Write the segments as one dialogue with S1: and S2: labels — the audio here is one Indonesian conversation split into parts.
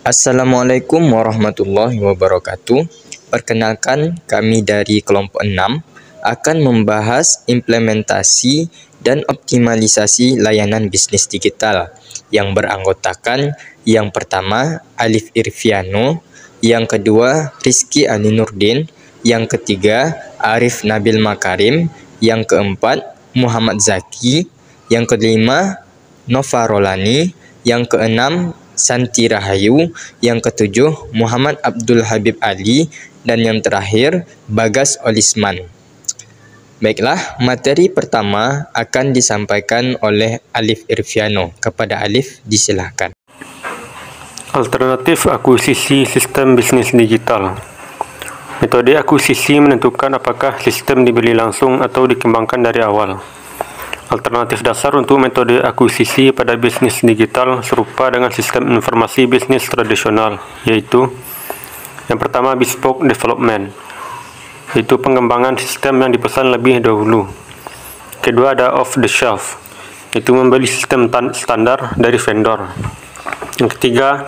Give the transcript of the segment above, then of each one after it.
S1: Assalamualaikum warahmatullahi wabarakatuh. Perkenalkan, kami dari kelompok 6 akan membahas implementasi dan optimalisasi layanan bisnis digital yang beranggotakan yang pertama Alif Irfiano, yang kedua Rizky Ali Nurdin, yang ketiga Arif Nabil Makarim, yang keempat Muhammad Zaki, yang kelima Nova Rolani, yang keenam Santi Rahayu, yang ketujuh Muhammad Abdul Habib Ali, dan yang terakhir Bagas Olisman. Baiklah, materi pertama akan disampaikan oleh Alif Irfiano. Kepada Alif, disilahkan.
S2: Alternatif akuisisi sistem bisnis digital. Metode akuisisi menentukan apakah sistem dibeli langsung atau dikembangkan dari awal. Alternatif dasar untuk metode akuisisi pada bisnis digital serupa dengan sistem informasi bisnis tradisional, yaitu yang pertama bespoke development, yaitu pengembangan sistem yang dipesan lebih dahulu. Kedua ada off the shelf, yaitu membeli sistem standar dari vendor. Yang ketiga,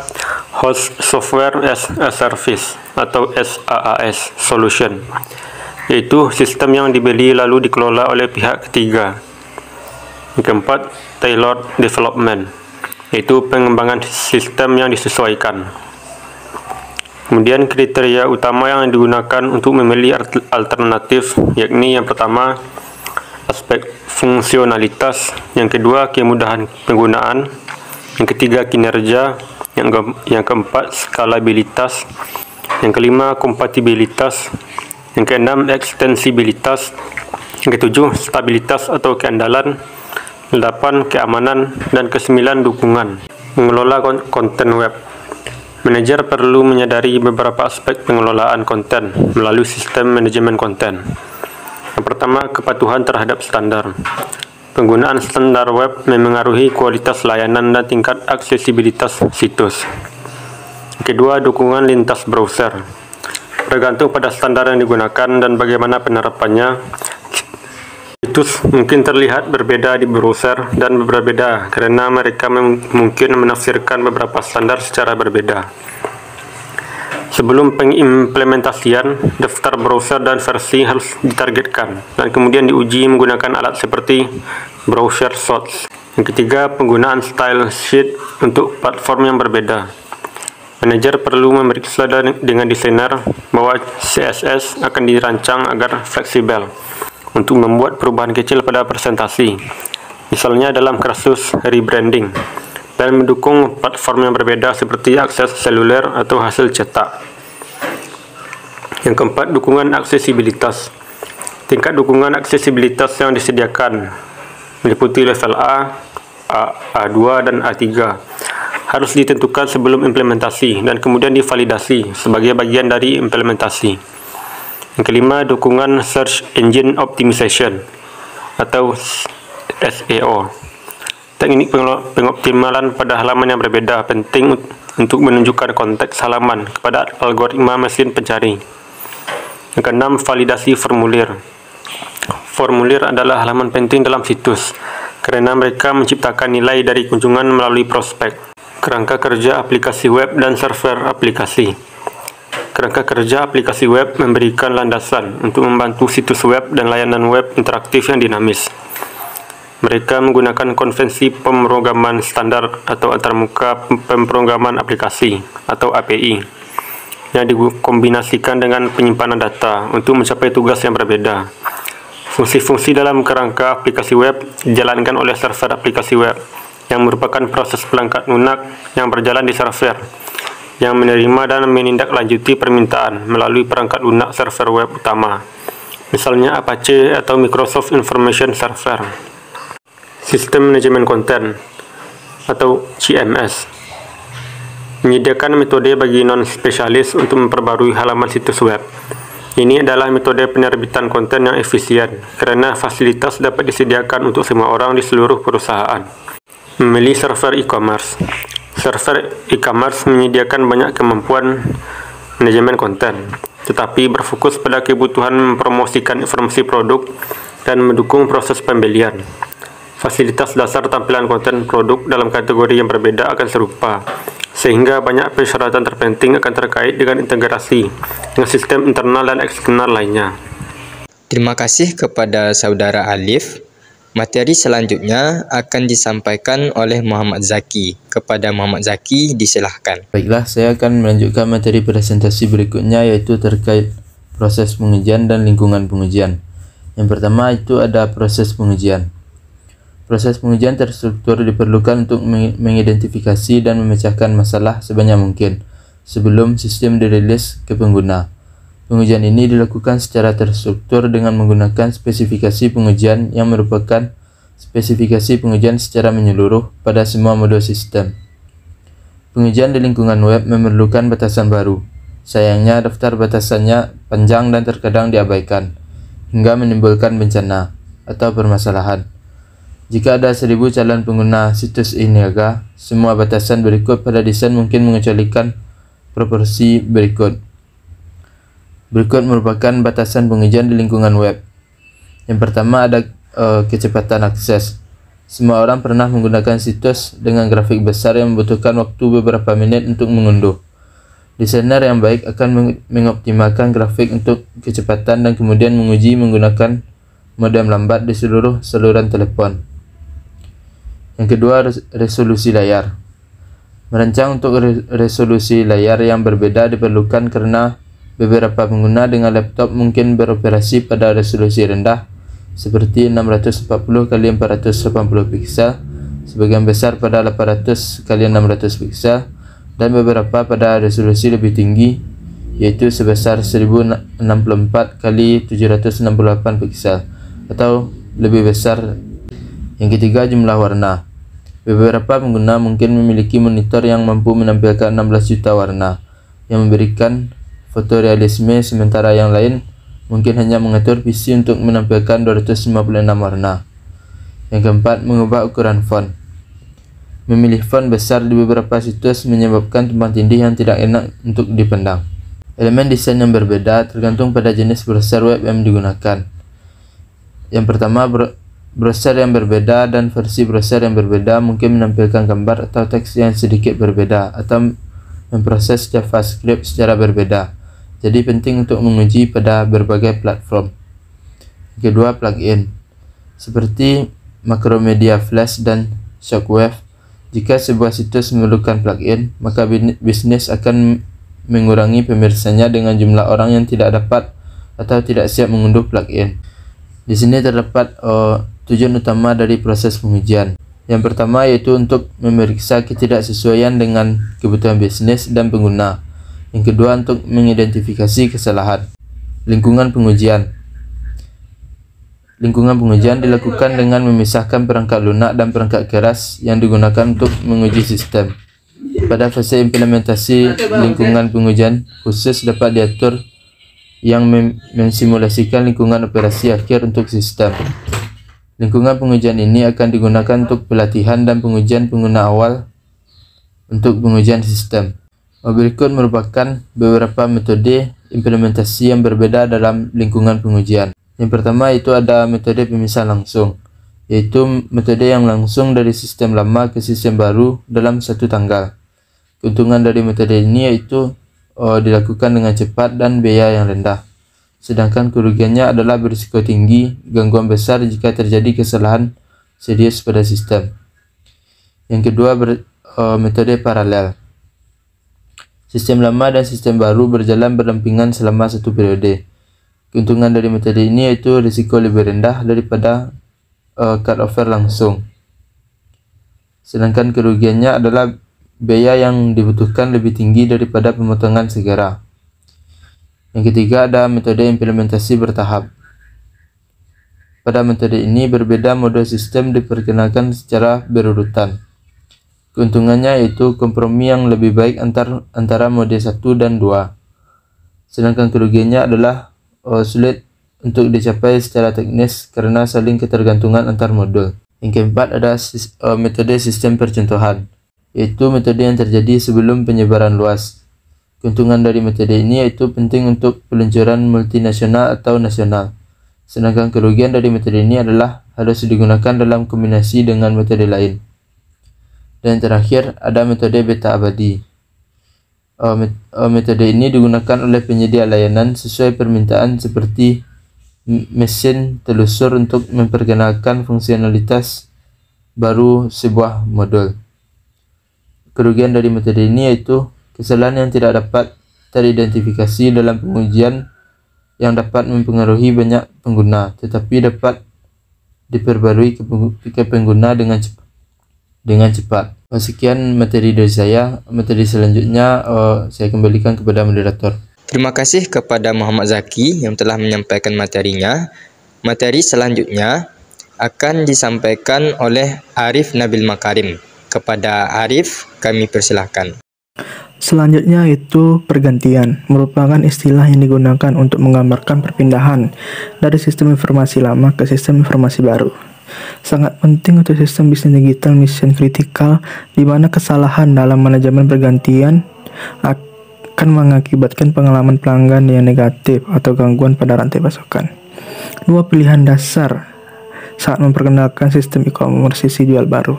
S2: host software as a service atau SaaS solution, yaitu sistem yang dibeli lalu dikelola oleh pihak ketiga. Yang keempat, tailored development, yaitu pengembangan sistem yang disesuaikan. Kemudian kriteria utama yang digunakan untuk memilih alternatif, yakni yang pertama aspek fungsionalitas, yang kedua kemudahan penggunaan, yang ketiga kinerja, yang keempat skalabilitas, yang kelima kompatibilitas, yang keenam ekstensibilitas, yang ketujuh stabilitas atau keandalan, 8 keamanan, dan ke-9 dukungan. Mengelola konten web. Manajer perlu menyadari beberapa aspek pengelolaan konten melalui sistem manajemen konten. Yang pertama, kepatuhan terhadap standar. Penggunaan standar web memengaruhi kualitas layanan dan tingkat aksesibilitas situs. Yang kedua, dukungan lintas browser. Bergantung pada standar yang digunakan dan bagaimana penerapannya, situs mungkin terlihat berbeda di browser dan berbeda karena mereka mungkin menafsirkan beberapa standar secara berbeda. Sebelum pengimplementasian, daftar browser dan versi harus ditargetkan dan kemudian diuji menggunakan alat seperti browser source. Yang ketiga, penggunaan style sheet untuk platform yang berbeda. Manajer perlu memeriksa dengan desainer bahwa CSS akan dirancang agar fleksibel untuk membuat perubahan kecil pada presentasi, misalnya dalam kasus rebranding, dan mendukung platform yang berbeda seperti akses seluler atau hasil cetak. Yang keempat, dukungan aksesibilitas. Tingkat dukungan aksesibilitas yang disediakan meliputi level A, A2, dan A3 harus ditentukan sebelum implementasi dan kemudian divalidasi sebagai bagian dari implementasi. Yang kelima, dukungan Search Engine Optimization atau SEO. Teknik pengoptimalan pada halaman yang berbeda penting untuk menunjukkan konteks halaman kepada algoritma mesin pencari. Yang keenam, validasi formulir. Formulir adalah halaman penting dalam situs karena mereka menciptakan nilai dari kunjungan melalui prospek. Kerangka kerja aplikasi web dan server aplikasi. Kerangka kerja aplikasi web memberikan landasan untuk membantu situs web dan layanan web interaktif yang dinamis. Mereka menggunakan konvensi pemrograman standar atau antarmuka pemrograman aplikasi atau API yang dikombinasikan dengan penyimpanan data untuk mencapai tugas yang berbeda. Fungsi-fungsi dalam kerangka aplikasi web dijalankan oleh server aplikasi web yang merupakan proses perangkat lunak yang berjalan di server yang menerima dan menindaklanjuti permintaan melalui perangkat lunak server web utama, misalnya Apache atau Microsoft Information Server. Sistem manajemen konten atau CMS menyediakan metode bagi non-spesialis untuk memperbarui halaman situs web. Ini adalah metode penerbitan konten yang efisien karena fasilitas dapat disediakan untuk semua orang di seluruh perusahaan. Memilih server e-commerce. Server e-commerce menyediakan banyak kemampuan manajemen konten, tetapi berfokus pada kebutuhan mempromosikan informasi produk dan mendukung proses pembelian. Fasilitas dasar tampilan konten produk dalam kategori yang berbeda akan serupa, sehingga banyak persyaratan terpenting akan terkait dengan integrasi dengan sistem internal dan eksternal lainnya.
S1: Terima kasih kepada Saudara Alif. Materi selanjutnya akan disampaikan oleh Muhammad Zaki. Kepada Muhammad Zaki, disilahkan.
S3: Baiklah, saya akan melanjutkan materi presentasi berikutnya, yaitu terkait proses pengujian dan lingkungan pengujian. Yang pertama itu ada proses pengujian. Proses pengujian terstruktur diperlukan untuk mengidentifikasi dan memecahkan masalah sebanyak mungkin sebelum sistem dirilis ke pengguna. Pengujian ini dilakukan secara terstruktur dengan menggunakan spesifikasi pengujian yang merupakan spesifikasi pengujian secara menyeluruh pada semua modul sistem. Pengujian di lingkungan web memerlukan batasan baru. Sayangnya daftar batasannya panjang dan terkadang diabaikan, hingga menimbulkan bencana atau permasalahan. Jika ada 1000 calon pengguna situs e-niaga, semua batasan berikut pada desain mungkin mengecualikan proporsi berikut. Berikut merupakan batasan pengujian di lingkungan web. Yang pertama ada kecepatan akses. Semua orang pernah menggunakan situs dengan grafik besar yang membutuhkan waktu beberapa menit untuk mengunduh. Desainer yang baik akan mengoptimalkan grafik untuk kecepatan dan kemudian menguji menggunakan modem lambat di seluruh saluran telepon. Yang kedua, resolusi layar. Merancang untuk resolusi layar yang berbeda diperlukan karena beberapa pengguna dengan laptop mungkin beroperasi pada resolusi rendah seperti 640 x 480 piksel, sebagian besar pada 800 x 600 piksel, dan beberapa pada resolusi lebih tinggi yaitu sebesar 1064 x 768 piksel atau lebih besar. Yang ketiga, jumlah warna. Beberapa pengguna mungkin memiliki monitor yang mampu menampilkan 16 juta warna yang memberikan fotorealisme, sementara yang lain mungkin hanya mengatur PC untuk menampilkan 256 warna. Yang keempat, mengubah ukuran font. Memilih font besar di beberapa situs menyebabkan tumpang tindih yang tidak enak untuk dipandang. Elemen desain yang berbeda tergantung pada jenis browser web yang digunakan. Yang pertama, browser yang berbeda dan versi browser yang berbeda mungkin menampilkan gambar atau teks yang sedikit berbeda atau memproses JavaScript secara berbeda. Jadi penting untuk menguji pada berbagai platform. Kedua, plugin. Seperti Macromedia Flash dan Shockwave, jika sebuah situs memerlukan plugin, maka bisnis akan mengurangi pemirsanya dengan jumlah orang yang tidak dapat atau tidak siap mengunduh plugin. Di sini terdapat tujuan utama dari proses pengujian. Yang pertama yaitu untuk memeriksa ketidaksesuaian dengan kebutuhan bisnis dan pengguna. Yang kedua, untuk mengidentifikasi kesalahan. Lingkungan pengujian. Lingkungan pengujian dilakukan dengan memisahkan perangkat lunak dan perangkat keras yang digunakan untuk menguji sistem. Pada fase implementasi, lingkungan pengujian khusus dapat diatur yang mensimulasikan lingkungan operasi akhir untuk sistem. Lingkungan pengujian ini akan digunakan untuk pelatihan dan pengujian pengguna awal untuk pengujian sistem. Berikut merupakan beberapa metode implementasi yang berbeda dalam lingkungan pengujian. Yang pertama itu ada metode pemisah langsung, yaitu metode yang langsung dari sistem lama ke sistem baru dalam satu tanggal. Keuntungan dari metode ini yaitu dilakukan dengan cepat dan biaya yang rendah. Sedangkan kerugiannya adalah berisiko tinggi, gangguan besar jika terjadi kesalahan serius pada sistem. Yang kedua, metode paralel. Sistem lama dan sistem baru berjalan berdampingan selama satu periode. Keuntungan dari metode ini yaitu risiko lebih rendah daripada cutover langsung. Sedangkan kerugiannya adalah biaya yang dibutuhkan lebih tinggi daripada pemotongan segera. Yang ketiga ada metode implementasi bertahap. Pada metode ini berbeda mode sistem diperkenalkan secara berurutan. Keuntungannya yaitu kompromi yang lebih baik antara mode 1 dan 2. Sedangkan kerugiannya adalah sulit untuk dicapai secara teknis karena saling ketergantungan antar modul. Yang keempat ada metode sistem percontohan, yaitu metode yang terjadi sebelum penyebaran luas. Keuntungan dari metode ini yaitu penting untuk peluncuran multinasional atau nasional. Sedangkan kerugian dari metode ini adalah harus digunakan dalam kombinasi dengan metode lain. Dan terakhir ada metode beta abadi, Metode ini digunakan oleh penyedia layanan sesuai permintaan seperti mesin telusur untuk memperkenalkan fungsionalitas baru sebuah modul. Kerugian dari metode ini yaitu kesalahan yang tidak dapat teridentifikasi dalam pengujian yang dapat mempengaruhi banyak pengguna, tetapi dapat diperbarui ke pengguna dengan cepat. Sekian materi dari saya. Materi selanjutnya saya kembalikan kepada moderator.
S1: Terima kasih kepada Muhammad Zaki yang telah menyampaikan materinya. Materi selanjutnya akan disampaikan oleh Arif Nabil Makarim. Kepada Arif, kami persilahkan.
S4: Selanjutnya itu pergantian, merupakan istilah yang digunakan untuk menggambarkan perpindahan dari sistem informasi lama ke sistem informasi baru. Sangat penting untuk sistem bisnis digital mission kritikal, di mana kesalahan dalam manajemen pergantian akan mengakibatkan pengalaman pelanggan yang negatif atau gangguan pada rantai pasokan. Dua pilihan dasar saat memperkenalkan sistem e-commerce sisi jual baru.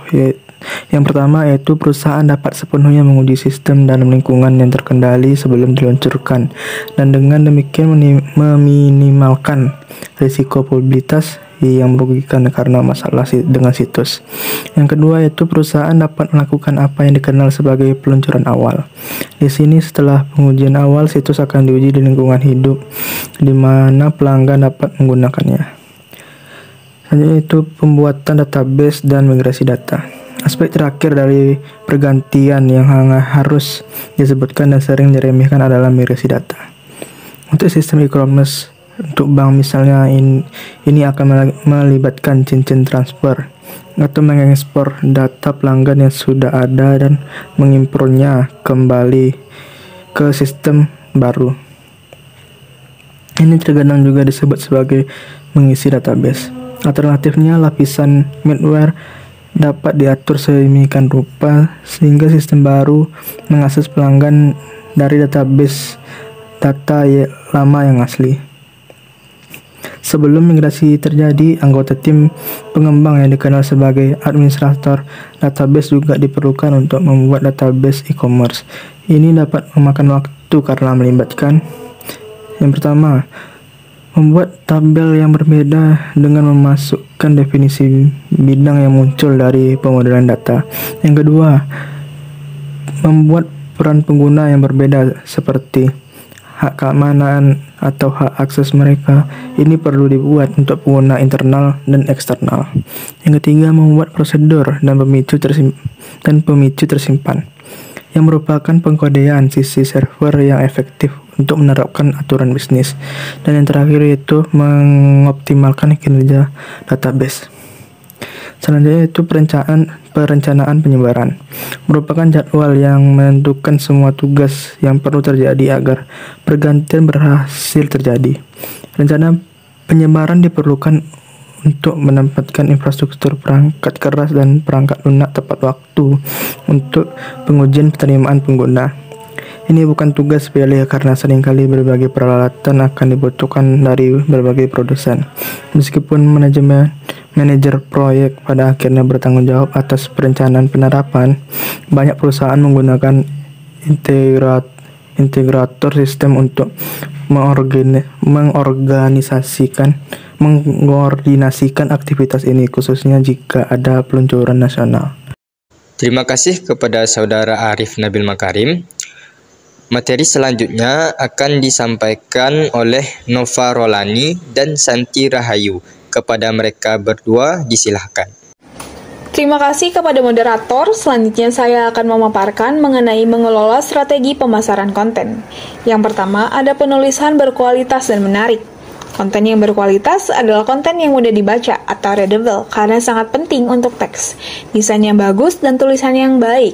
S4: Yang pertama yaitu perusahaan dapat sepenuhnya menguji sistem dalam lingkungan yang terkendali sebelum diluncurkan, dan dengan demikian meminimalkan risiko probabilitas yang merugikan karena masalah dengan situs. Yang kedua yaitu perusahaan dapat melakukan apa yang dikenal sebagai peluncuran awal. Di sini setelah pengujian awal, situs akan diuji di lingkungan hidup di mana pelanggan dapat menggunakannya. Selanjutnya itu pembuatan database dan migrasi data. Aspek terakhir dari pergantian yang harus disebutkan dan sering diremehkan adalah migrasi data. Untuk sistem e-commerce, untuk bank misalnya, ini akan melibatkan cincin transfer atau mengekspor data pelanggan yang sudah ada dan mengimpornya kembali ke sistem baru. Ini terkadang juga disebut sebagai mengisi database. Alternatifnya, lapisan middleware dapat diatur sedemikian rupa sehingga sistem baru mengakses pelanggan dari database data lama yang asli. Sebelum migrasi terjadi, anggota tim pengembang yang dikenal sebagai administrator database juga diperlukan untuk membuat database e-commerce. Ini dapat memakan waktu karena melibatkan yang pertama, membuat tabel yang berbeda dengan memasukkan definisi bidang yang muncul dari pemodelan data. Yang kedua, membuat peran pengguna yang berbeda seperti hak keamanan atau hak akses mereka. Ini perlu dibuat untuk pengguna internal dan eksternal. Yang ketiga, membuat prosedur dan pemicu tersimpan yang merupakan pengkodean sisi server yang efektif untuk menerapkan aturan bisnis. Dan yang terakhir yaitu mengoptimalkan kinerja database. Selanjutnya itu perencanaan penyebaran, merupakan jadwal yang menentukan semua tugas yang perlu terjadi agar pergantian berhasil terjadi. Rencana penyebaran diperlukan untuk menempatkan infrastruktur perangkat keras dan perangkat lunak tepat waktu untuk pengujian penerimaan pengguna. Ini bukan tugas sepele karena seringkali berbagai peralatan akan dibutuhkan dari berbagai produsen. Meskipun manajer proyek pada akhirnya bertanggung jawab atas perencanaan penerapan, banyak perusahaan menggunakan integrator sistem untuk mengordinasikan aktivitas ini, khususnya jika ada peluncuran nasional.
S1: Terima kasih kepada Saudara Arif Nabil Makarim. Materi selanjutnya akan disampaikan oleh Nova Rolani dan Santi Rahayu. Kepada mereka berdua disilahkan.
S5: Terima kasih kepada moderator. Selanjutnya saya akan memaparkan mengenai mengelola strategi pemasaran konten. Yang pertama, ada penulisan berkualitas dan menarik. Konten yang berkualitas adalah konten yang mudah dibaca atau readable karena sangat penting untuk teks, desain yang bagus, dan tulisan yang baik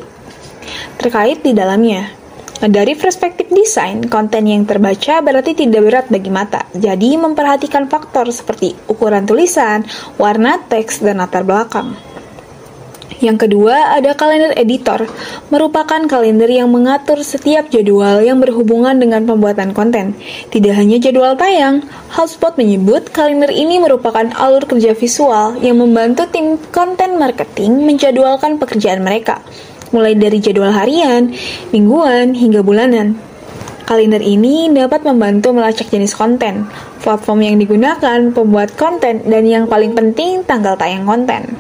S5: terkait di dalamnya. Dari perspektif desain, konten yang terbaca berarti tidak berat bagi mata. Jadi memperhatikan faktor seperti ukuran tulisan, warna teks, dan latar belakang. Yang kedua, ada kalender editor, merupakan kalender yang mengatur setiap jadwal yang berhubungan dengan pembuatan konten. Tidak hanya jadwal tayang, HubSpot menyebut kalender ini merupakan alur kerja visual yang membantu tim konten marketing menjadwalkan pekerjaan mereka. mulai dari jadwal harian, mingguan, hingga bulanan. Kalender ini dapat membantu melacak jenis konten, platform yang digunakan, pembuat konten, dan yang paling penting, tanggal tayang konten.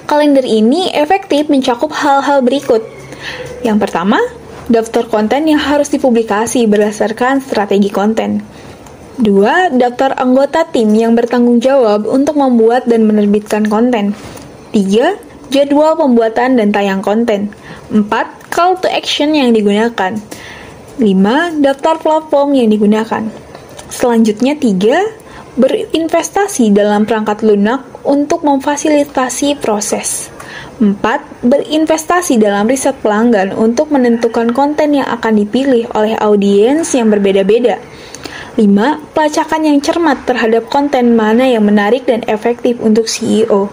S5: Kalender ini efektif mencakup hal-hal berikut. Yang pertama, daftar konten yang harus dipublikasi berdasarkan strategi konten. 2. Daftar anggota tim yang bertanggung jawab untuk membuat dan menerbitkan konten. 3. Jadwal pembuatan dan tayang konten. 4. Call to action yang digunakan. 5. Daftar platform yang digunakan. Selanjutnya 3. Berinvestasi dalam perangkat lunak untuk memfasilitasi proses. 4. Berinvestasi dalam riset pelanggan untuk menentukan konten yang akan dipilih oleh audiens yang berbeda-beda. 5. Pelacakan yang cermat terhadap konten mana yang menarik dan efektif untuk CEO.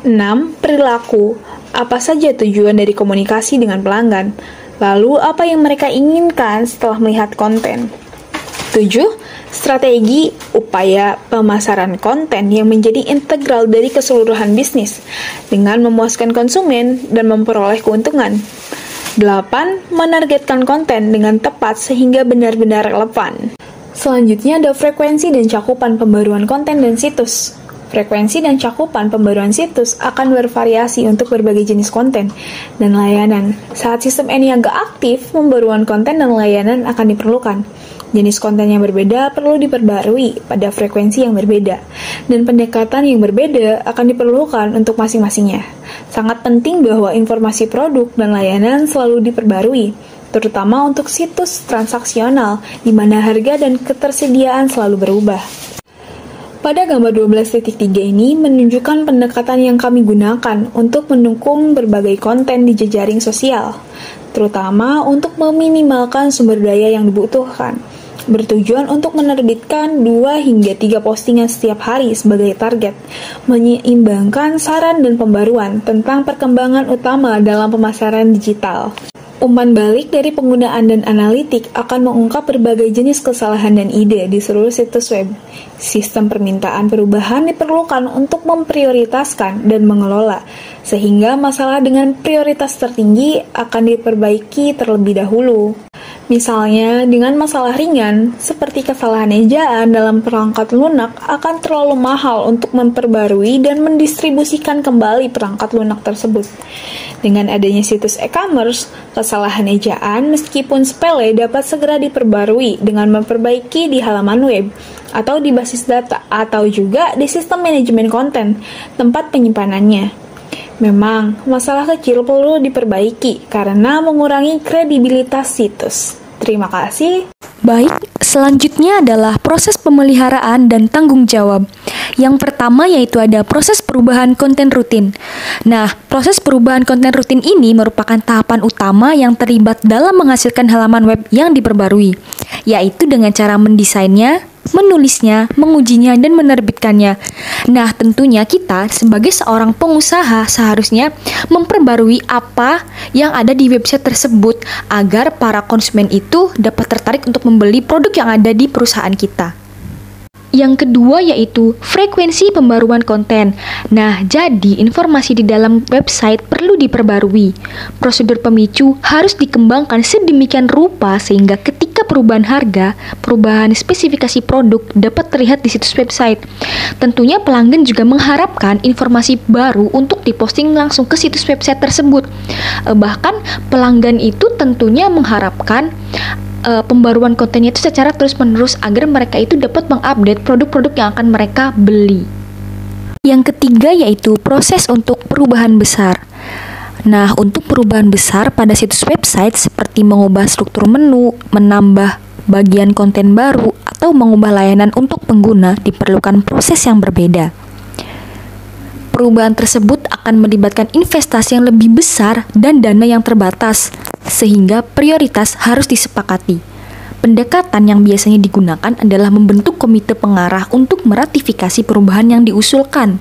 S5: 6. Perilaku. Apa saja tujuan dari komunikasi dengan pelanggan? Lalu, apa yang mereka inginkan setelah melihat konten? 7. Strategi upaya pemasaran konten yang menjadi integral dari keseluruhan bisnis dengan memuaskan konsumen dan memperoleh keuntungan. 8. Menargetkan konten dengan tepat sehingga benar-benar relevan. Selanjutnya ada frekuensi dan cakupan pembaruan konten dan situs. Frekuensi dan cakupan pembaruan situs akan bervariasi untuk berbagai jenis konten dan layanan. Saat sistem e-niaga aktif, pembaruan konten dan layanan akan diperlukan. Jenis konten yang berbeda perlu diperbarui pada frekuensi yang berbeda, dan pendekatan yang berbeda akan diperlukan untuk masing-masingnya. Sangat penting bahwa informasi produk dan layanan selalu diperbarui, terutama untuk situs transaksional, di mana harga dan ketersediaan selalu berubah. Pada gambar 12.3 ini menunjukkan pendekatan yang kami gunakan untuk mendukung berbagai konten di jejaring sosial, terutama untuk meminimalkan sumber daya yang dibutuhkan, bertujuan untuk menerbitkan 2 hingga 3 postingan setiap hari sebagai target, menyeimbangkan saran dan pembaruan tentang perkembangan utama dalam pemasaran digital. Umpan balik dari penggunaan dan analitik akan mengungkap berbagai jenis kesalahan dan ide di seluruh situs web. Sistem permintaan perubahan diperlukan untuk memprioritaskan dan mengelola, sehingga masalah dengan prioritas tertinggi akan diperbaiki terlebih dahulu. Misalnya, dengan masalah ringan, seperti kesalahan ejaan dalam perangkat lunak akan terlalu mahal untuk memperbarui dan mendistribusikan kembali perangkat lunak tersebut. Dengan adanya situs e-commerce, kesalahan ejaan meskipun sepele dapat segera diperbarui dengan memperbaiki di halaman web, atau di basis data, atau juga di sistem manajemen konten, tempat penyimpanannya. Memang, masalah kecil perlu diperbaiki karena mengurangi kredibilitas situs. Terima kasih.
S6: Baik, selanjutnya adalah proses pemeliharaan dan tanggung jawab. Yang pertama yaitu ada proses perubahan konten rutin. Nah, proses perubahan konten rutin ini merupakan tahapan utama yang terlibat dalam menghasilkan halaman web yang diperbarui, yaitu dengan cara mendesainnya, menulisnya, mengujinya, dan menerbitkannya. Nah, tentunya kita sebagai seorang pengusaha seharusnya memperbarui apa yang ada di website tersebut agar para konsumen itu dapat tertarik untuk membeli produk yang ada di perusahaan kita. Yang kedua yaitu frekuensi pembaruan konten. Nah, jadi informasi di dalam website perlu diperbarui. Prosedur pemicu harus dikembangkan sedemikian rupa sehingga ketika perubahan harga, perubahan spesifikasi produk dapat terlihat di situs website. Tentunya pelanggan juga mengharapkan informasi baru untuk diposting langsung ke situs website tersebut. Bahkan pelanggan itu tentunya mengharapkan pembaruan kontennya itu secara terus-menerus agar mereka itu dapat mengupdate produk-produk yang akan mereka beli. Yang ketiga yaitu proses untuk perubahan besar. Nah, untuk perubahan besar pada situs website seperti mengubah struktur menu, menambah bagian konten baru, atau mengubah layanan untuk pengguna diperlukan proses yang berbeda. Perubahan tersebut akan melibatkan investasi yang lebih besar dan dana yang terbatas, sehingga prioritas harus disepakati. Pendekatan yang biasanya digunakan adalah membentuk komite pengarah untuk meratifikasi perubahan yang diusulkan.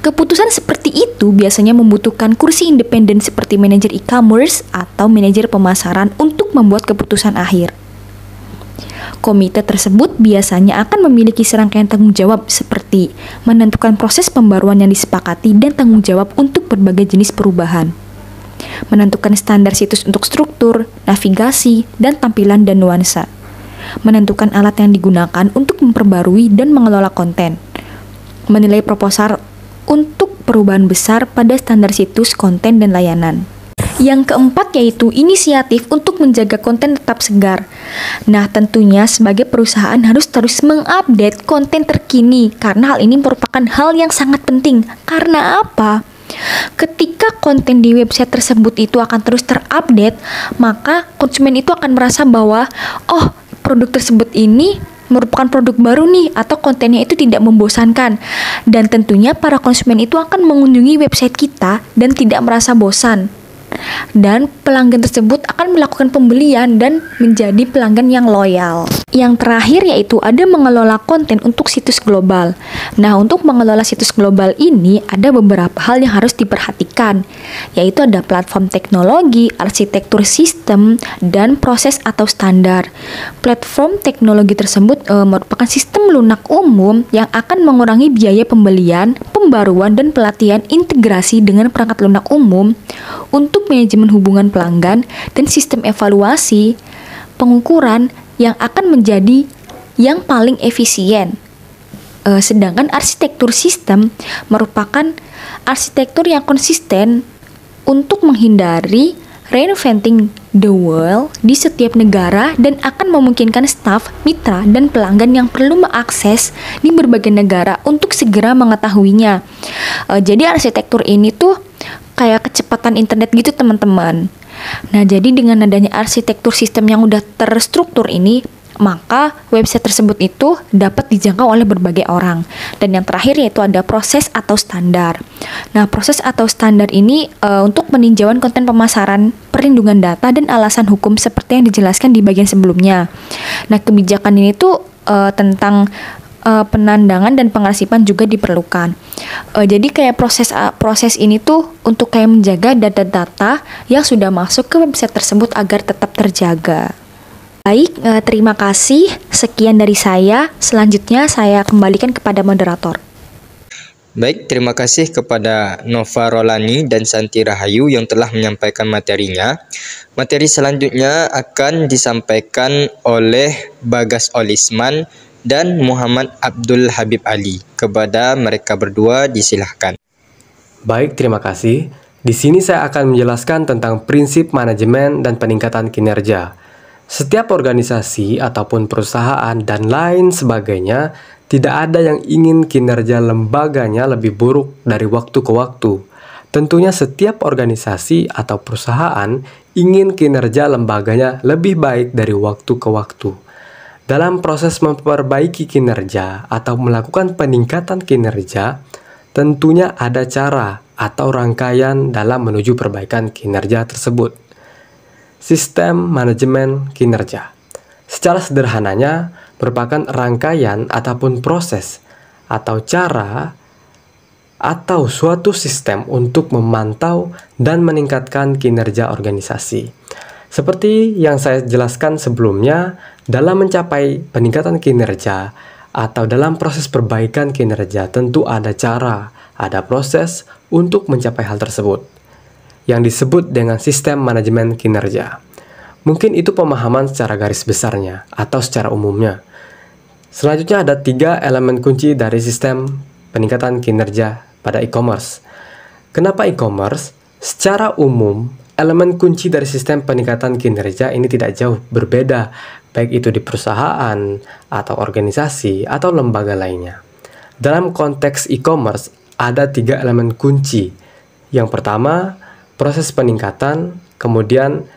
S6: Keputusan seperti itu biasanya membutuhkan kursi independen seperti manajer e-commerce atau manajer pemasaran untuk membuat keputusan akhir. Komite tersebut biasanya akan memiliki serangkaian tanggung jawab seperti menentukan proses pembaruan yang disepakati dan tanggung jawab untuk berbagai jenis perubahan. menentukan standar situs untuk struktur, navigasi, dan tampilan dan nuansa, menentukan alat yang digunakan untuk memperbarui dan mengelola konten, menilai proposal untuk perubahan besar pada standar situs, konten, dan layanan. Yang keempat yaitu inisiatif untuk menjaga konten tetap segar. Nah, tentunya sebagai perusahaan harus terus mengupdate konten terkini karena hal ini merupakan hal yang sangat penting. Karena apa? Ketika konten di website tersebut itu akan terus terupdate, maka konsumen itu akan merasa bahwa produk tersebut ini merupakan produk baru nih, atau kontennya itu tidak membosankan. Dan tentunya para konsumen itu akan mengunjungi website kita dan tidak merasa bosan. Dan pelanggan tersebut akan melakukan pembelian dan menjadi pelanggan yang loyal. Yang terakhir yaitu ada mengelola konten untuk situs global. Nah, untuk mengelola situs global ini ada beberapa hal yang harus diperhatikan, yaitu ada platform teknologi, arsitektur sistem, dan proses atau standar. Platform teknologi tersebut merupakan sistem lunak umum yang akan mengurangi biaya pembelian, pembaruan, dan pelatihan integrasi dengan perangkat lunak umum untuk manajemen hubungan pelanggan dan sistem evaluasi pengukuran yang akan menjadi yang paling efisien. Sedangkan arsitektur sistem merupakan arsitektur yang konsisten untuk menghindari reinventing the wheel di setiap negara dan akan memungkinkan staf, mitra, dan pelanggan yang perlu mengakses di berbagai negara untuk segera mengetahuinya. Jadi arsitektur ini tuh kayak kecepatan internet gitu teman-teman. Nah, jadi dengan adanya arsitektur sistem yang udah terstruktur ini, maka website tersebut itu dapat dijangkau oleh berbagai orang. Dan yang terakhir yaitu ada proses atau standar. Nah, proses atau standar ini untuk peninjauan konten pemasaran, perlindungan data, dan alasan hukum seperti yang dijelaskan di bagian sebelumnya. Nah, kebijakan ini tuh tentang penandangan dan pengarsipan juga diperlukan. Jadi kayak proses ini tuh untuk kayak menjaga data-data yang sudah masuk ke website tersebut agar tetap terjaga. Baik, terima kasih. Sekian dari saya. Selanjutnya saya kembalikan kepada moderator.
S1: Baik, terima kasih kepada Nova Rolani dan Santi Rahayu yang telah menyampaikan materinya. Materi selanjutnya akan disampaikan oleh Bagas Olisman dan Muhammad Abdul Habib Ali. Kepada mereka berdua disilahkan.
S7: Baik, terima kasih. Di sini saya akan menjelaskan tentang prinsip manajemen dan peningkatan kinerja. Setiap organisasi ataupun perusahaan dan lain sebagainya, tidak ada yang ingin kinerja lembaganya lebih buruk dari waktu ke waktu. Tentunya setiap organisasi atau perusahaan ingin kinerja lembaganya lebih baik dari waktu ke waktu. Dalam proses memperbaiki kinerja atau melakukan peningkatan kinerja, tentunya ada cara atau rangkaian dalam menuju perbaikan kinerja tersebut. Sistem manajemen kinerja secara sederhananya merupakan rangkaian ataupun proses atau cara atau suatu sistem untuk memantau dan meningkatkan kinerja organisasi. Seperti yang saya jelaskan sebelumnya, dalam mencapai peningkatan kinerja atau dalam proses perbaikan kinerja tentu ada cara, ada proses untuk mencapai hal tersebut yang disebut dengan sistem manajemen kinerja. Mungkin itu pemahaman secara garis besarnya atau secara umumnya. Selanjutnya ada 3 elemen kunci dari sistem peningkatan kinerja pada e-commerce. Kenapa e-commerce? Secara umum, elemen kunci dari sistem peningkatan kinerja ini tidak jauh berbeda, baik itu di perusahaan, atau organisasi, atau lembaga lainnya. Dalam konteks e-commerce, ada 3 elemen kunci. Yang pertama, proses peningkatan, kemudian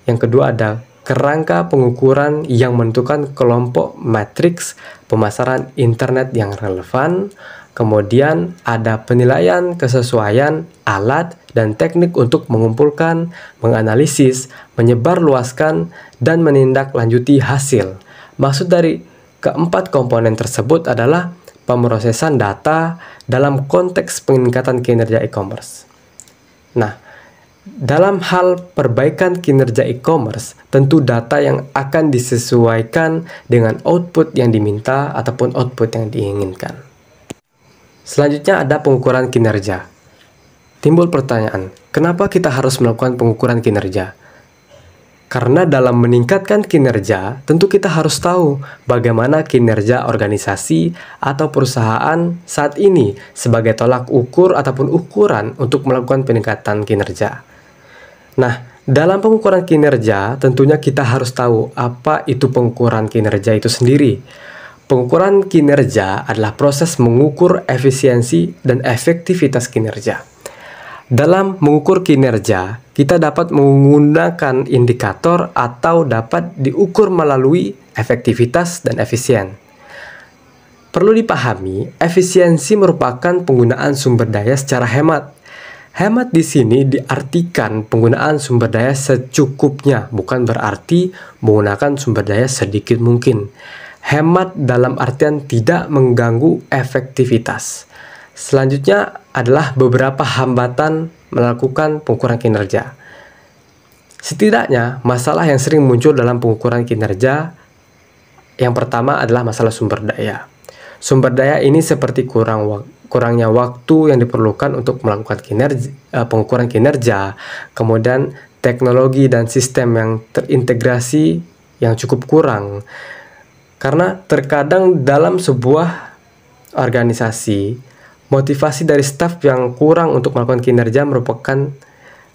S7: yang kedua ada kerangka pengukuran yang menentukan kelompok matriks pemasaran internet yang relevan, kemudian ada penilaian kesesuaian alat dan teknik untuk mengumpulkan, menganalisis, menyebarluaskan, dan menindaklanjuti hasil. Maksud dari keempat komponen tersebut adalah pemrosesan data dalam konteks peningkatan kinerja e-commerce. Nah, dalam hal perbaikan kinerja e-commerce, tentu data yang akan disesuaikan dengan output yang diminta ataupun output yang diinginkan. Selanjutnya ada pengukuran kinerja. timbul pertanyaan, kenapa kita harus melakukan pengukuran kinerja? Karena dalam meningkatkan kinerja, tentu kita harus tahu bagaimana kinerja organisasi atau perusahaan saat ini sebagai tolak ukur ataupun ukuran untuk melakukan peningkatan kinerja. Nah, dalam pengukuran kinerja, tentunya kita harus tahu apa itu pengukuran kinerja itu sendiri. Pengukuran kinerja adalah proses mengukur efisiensi dan efektivitas kinerja. Dalam mengukur kinerja, kita dapat menggunakan indikator atau dapat diukur melalui efektivitas dan efisien. Perlu dipahami, efisiensi merupakan penggunaan sumber daya secara hemat. Hemat di sini diartikan penggunaan sumber daya secukupnya, bukan berarti menggunakan sumber daya sedikit mungkin. Hemat dalam artian tidak mengganggu efektivitas. Selanjutnya adalah beberapa hambatan melakukan pengukuran kinerja. Setidaknya, masalah yang sering muncul dalam pengukuran kinerja yang pertama adalah masalah sumber daya. Sumber daya ini seperti kurangnya waktu yang diperlukan untuk melakukan pengukuran kinerja, kemudian teknologi dan sistem yang terintegrasi yang cukup kurang. Karena terkadang dalam sebuah organisasi, motivasi dari staf yang kurang untuk melakukan kinerja merupakan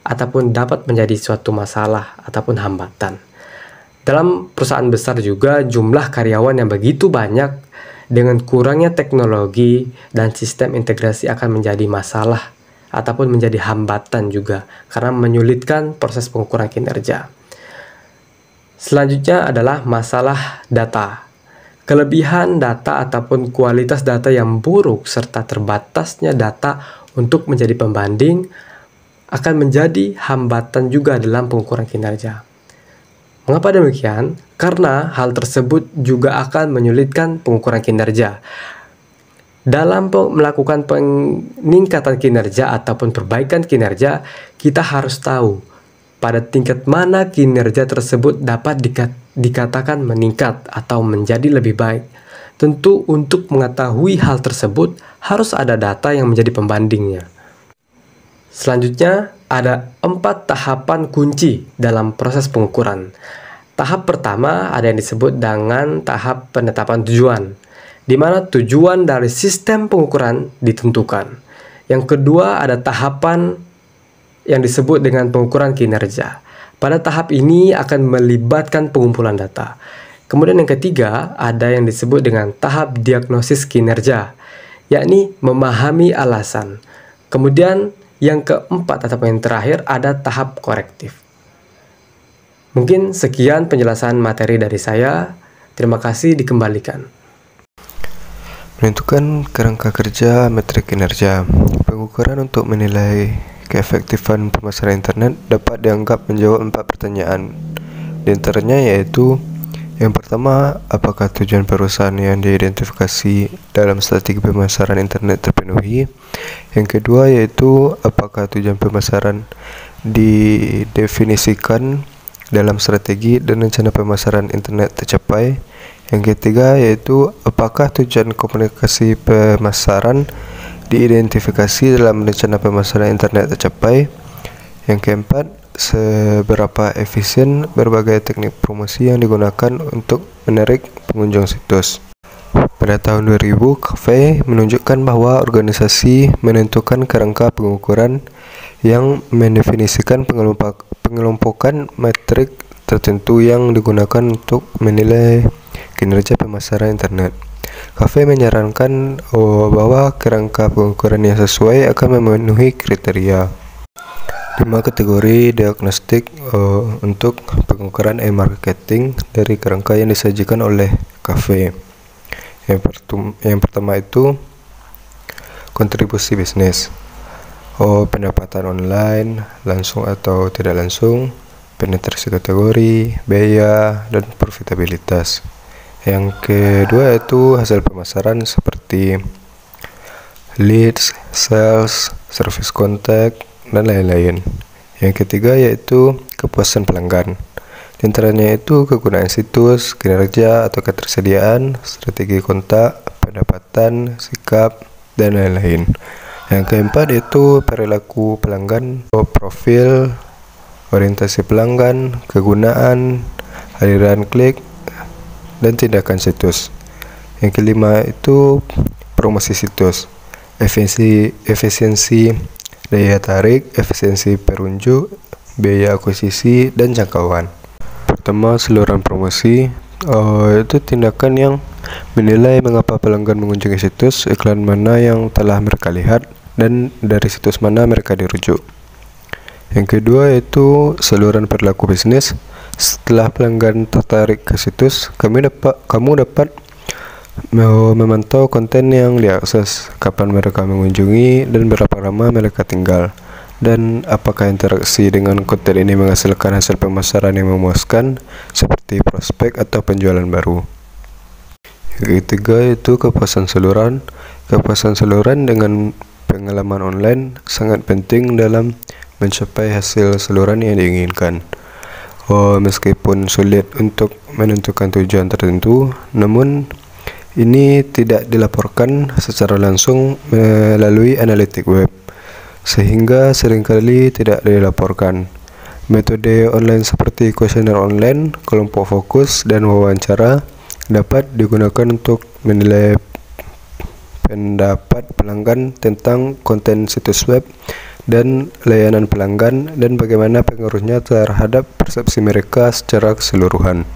S7: ataupun dapat menjadi suatu masalah ataupun hambatan. Dalam perusahaan besar juga jumlah karyawan yang begitu banyak dengan kurangnya teknologi dan sistem integrasi akan menjadi masalah ataupun menjadi hambatan juga karena menyulitkan proses pengukuran kinerja. Selanjutnya adalah masalah data. Kelebihan data ataupun kualitas data yang buruk serta terbatasnya data untuk menjadi pembanding akan menjadi hambatan juga dalam pengukuran kinerja. Mengapa demikian? Karena hal tersebut juga akan menyulitkan pengukuran kinerja. Dalam melakukan peningkatan kinerja ataupun perbaikan kinerja, kita harus tahu pada tingkat mana kinerja tersebut dapat dikatakan meningkat atau menjadi lebih baik. Tentu untuk mengetahui hal tersebut harus ada data yang menjadi pembandingnya. Selanjutnya ada 4 tahapan kunci dalam proses pengukuran. Tahap pertama ada yang disebut dengan tahap penetapan tujuan, di mana tujuan dari sistem pengukuran ditentukan. Yang kedua ada tahapan yang disebut dengan pengukuran kinerja. Pada tahap ini akan melibatkan pengumpulan data. Kemudian yang ketiga ada yang disebut dengan tahap diagnosis kinerja, yakni memahami alasan. Kemudian yang keempat atau yang terakhir ada tahap korektif. Mungkin sekian penjelasan materi dari saya. Terima kasih, dikembalikan.
S8: Menentukan kerangka kerja metrik kinerja. Pengukuran untuk menilai keefektifan pemasaran internet dapat dianggap menjawab 4 pertanyaan. Di antaranya yaitu yang pertama, apakah tujuan perusahaan yang diidentifikasi dalam strategi pemasaran internet terpenuhi? Yang kedua yaitu apakah tujuan pemasaran didefinisikan dalam strategi dan rencana pemasaran internet tercapai? Yang ketiga yaitu apakah tujuan komunikasi pemasaran diidentifikasi dalam rencana pemasaran internet tercapai? Yang keempat, seberapa efisien berbagai teknik promosi yang digunakan untuk menarik pengunjung situs. Pada tahun 2000, Cafe menunjukkan bahwa organisasi menentukan kerangka pengukuran yang mendefinisikan pengelompokan metrik tertentu yang digunakan untuk menilai kinerja pemasaran internet. Cafe menyarankan bahwa kerangka pengukuran yang sesuai akan memenuhi kriteria 5 kategori diagnostik untuk pengukuran e-marketing dari kerangka yang disajikan oleh Cafe. Yang pertama itu kontribusi bisnis, pendapatan online, langsung atau tidak langsung, penetrasi kategori, biaya, dan profitabilitas. Yang kedua itu hasil pemasaran seperti leads, sales, service contact, dan lain-lain. Yang ketiga yaitu kepuasan pelanggan. Di antaranya itu kegunaan situs, kinerja atau ketersediaan, strategi kontak, pendapatan, sikap, dan lain-lain. Yang keempat itu perilaku pelanggan, profil, orientasi pelanggan, kegunaan, aliran klik, dan tindakan situs. Yang kelima itu promosi situs, efisiensi daya tarik, efisiensi perunjuk, biaya akuisisi, dan jangkauan. Pertama, saluran promosi. Itu tindakan yang menilai mengapa pelanggan mengunjungi situs, iklan mana yang telah mereka lihat, dan dari situs mana mereka dirujuk. Yang kedua itu saluran perilaku bisnis. Setelah pelanggan tertarik ke situs, kamu dapat memantau konten yang diakses, kapan mereka mengunjungi, dan berapa lama mereka tinggal, dan apakah interaksi dengan konten ini menghasilkan hasil pemasaran yang memuaskan seperti prospek atau penjualan baru. Yang ketiga itu kepuasan saluran. Kepuasan saluran dengan pengalaman online sangat penting dalam mencapai hasil saluran yang diinginkan. Meskipun sulit untuk menentukan tujuan tertentu, namun ini tidak dilaporkan secara langsung melalui analitik web, sehingga seringkali tidak dilaporkan. Metode online seperti kuesioner online, kelompok fokus, dan wawancara dapat digunakan untuk menilai pendapat pelanggan tentang konten situs web dan layanan pelanggan, dan bagaimana pengaruhnya terhadap persepsi mereka secara keseluruhan.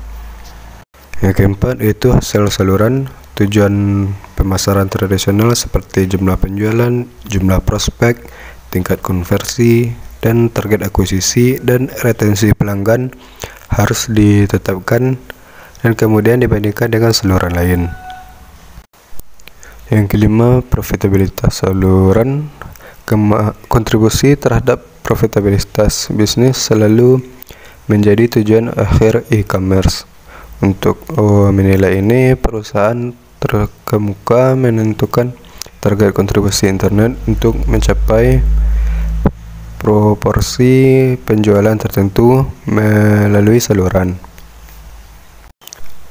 S8: Yang keempat itu hasil saluran. Tujuan pemasaran tradisional seperti jumlah penjualan, jumlah prospek, tingkat konversi, dan target akuisisi dan retensi pelanggan harus ditetapkan dan kemudian dibandingkan dengan saluran lain. Yang kelima, profitabilitas saluran. Kontribusi terhadap profitabilitas bisnis selalu menjadi tujuan akhir e-commerce. Untuk menilai ini, perusahaan terkemuka menentukan target kontribusi internet untuk mencapai proporsi penjualan tertentu melalui saluran.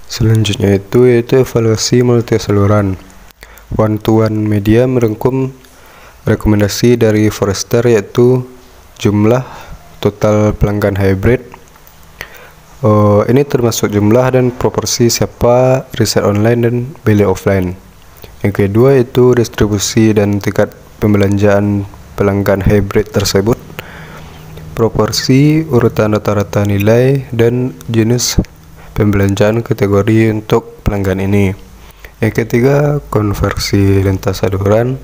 S8: Selanjutnya yaitu evaluasi multi saluran. One-to-one media merangkum rekomendasi dari Forrester, yaitu jumlah total pelanggan hybrid. Ini termasuk jumlah dan proporsi siapa, riset online dan beli offline. Yang kedua itu distribusi dan tingkat pembelanjaan pelanggan hybrid tersebut, proporsi, urutan rata-rata nilai, dan jenis pembelanjaan kategori untuk pelanggan ini. Yang ketiga, konversi lintas saluran.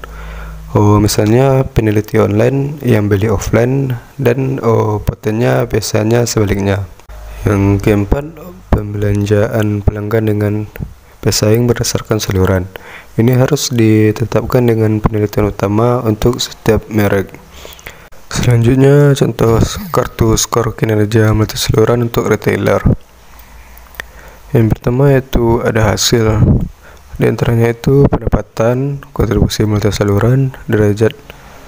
S8: Misalnya peneliti online yang beli offline, dan potennya biasanya sebaliknya. Yang keempat, pembelanjaan pelanggan dengan pesaing berdasarkan saluran. Ini harus ditetapkan dengan penelitian utama untuk setiap merek. Selanjutnya, contoh kartu skor kinerja multi saluran untuk retailer. Yang pertama yaitu ada hasil. Di antaranya itu pendapatan, kontribusi multi saluran, derajat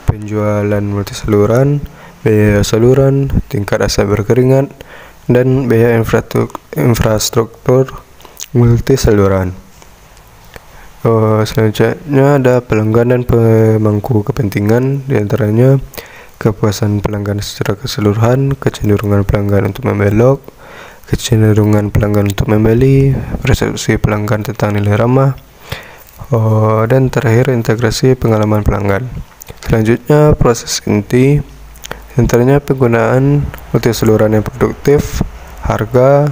S8: penjualan multi saluran, biaya saluran, tingkat aset berkeringat, dan biaya infrastruktur multi saluran. Selanjutnya ada pelanggan dan pemangku kepentingan. Di antaranya kepuasan pelanggan secara keseluruhan, kecenderungan pelanggan untuk membelok, kecenderungan pelanggan untuk membeli, persepsi pelanggan tentang nilai ramah, dan terakhir integrasi pengalaman pelanggan. Selanjutnya proses inti, antaranya penggunaan multi saluran yang produktif, harga,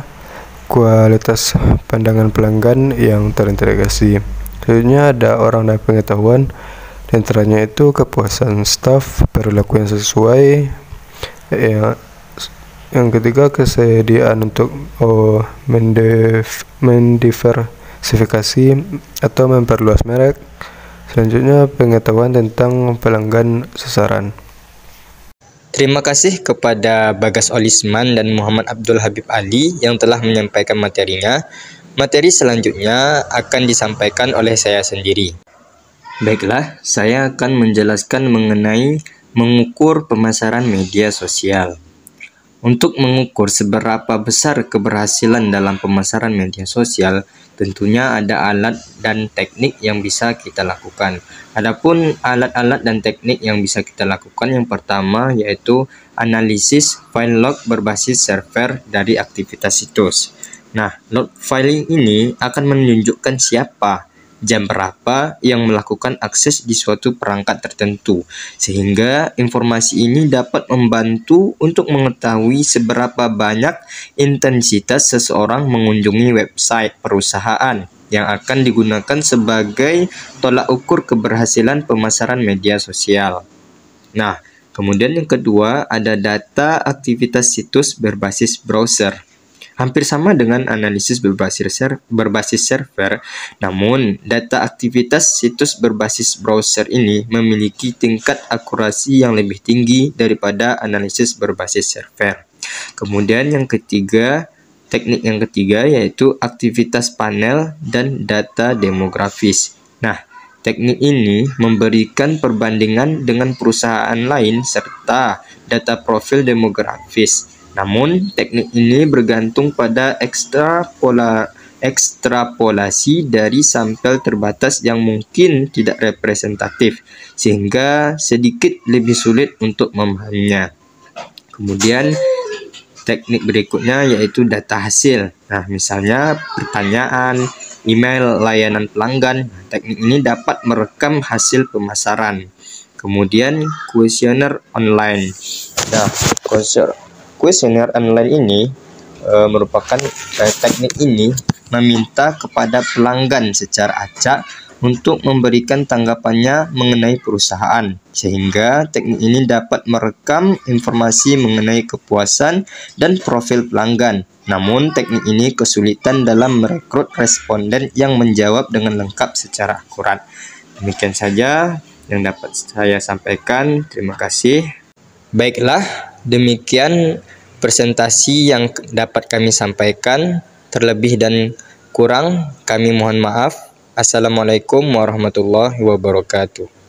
S8: kualitas pandangan pelanggan yang terintegrasi. Selanjutnya ada orang dan pengetahuan, di antaranya itu kepuasan staf, perilaku yang sesuai. Yang ketiga, kesediaan untuk mendiversifikasi atau memperluas merek. Selanjutnya, pengetahuan tentang pelanggan sasaran.
S1: Terima kasih kepada Bagas Olisman dan Muhammad Abdul Habib Ali yang telah menyampaikan materinya. Materi selanjutnya akan disampaikan oleh saya sendiri. Baiklah, saya akan menjelaskan mengenai mengukur pemasaran media sosial. Untuk mengukur seberapa besar keberhasilan dalam pemasaran media sosial, tentunya ada alat dan teknik yang bisa kita lakukan. Adapun alat-alat dan teknik yang bisa kita lakukan, yang pertama yaitu analisis file log berbasis server dari aktivitas situs. Nah, log filing ini akan menunjukkan siapa, jam berapa yang melakukan akses di suatu perangkat tertentu, sehingga informasi ini dapat membantu untuk mengetahui seberapa banyak intensitas seseorang mengunjungi website perusahaan yang akan digunakan sebagai tolak ukur keberhasilan pemasaran media sosial. Nah, kemudian yang kedua ada data aktivitas situs berbasis browser. Hampir sama dengan analisis berbasis server, namun data aktivitas situs berbasis browser ini memiliki tingkat akurasi yang lebih tinggi daripada analisis berbasis server. Kemudian yang ketiga, teknik yang ketiga yaitu aktivitas panel dan data demografis. Nah, teknik ini memberikan perbandingan dengan perusahaan lain serta data profil demografis. Namun, teknik ini bergantung pada ekstrapolasi dari sampel terbatas yang mungkin tidak representatif, sehingga sedikit lebih sulit untuk memahaminya. Kemudian, teknik berikutnya yaitu data hasil. Nah, misalnya pertanyaan, email, layanan pelanggan. Teknik ini dapat merekam hasil pemasaran. Kemudian, kuesioner online. Nah, kuesioner online ini merupakan teknik ini meminta kepada pelanggan secara acak untuk memberikan tanggapannya mengenai perusahaan, sehingga teknik ini dapat merekam informasi mengenai kepuasan dan profil pelanggan. Namun, teknik ini kesulitan dalam merekrut responden yang menjawab dengan lengkap secara akurat. Demikian saja yang dapat saya sampaikan. Terima kasih. Baiklah, demikian presentasi yang dapat kami sampaikan. Terlebih dan kurang kami mohon maaf. Assalamualaikum warahmatullahi wabarakatuh.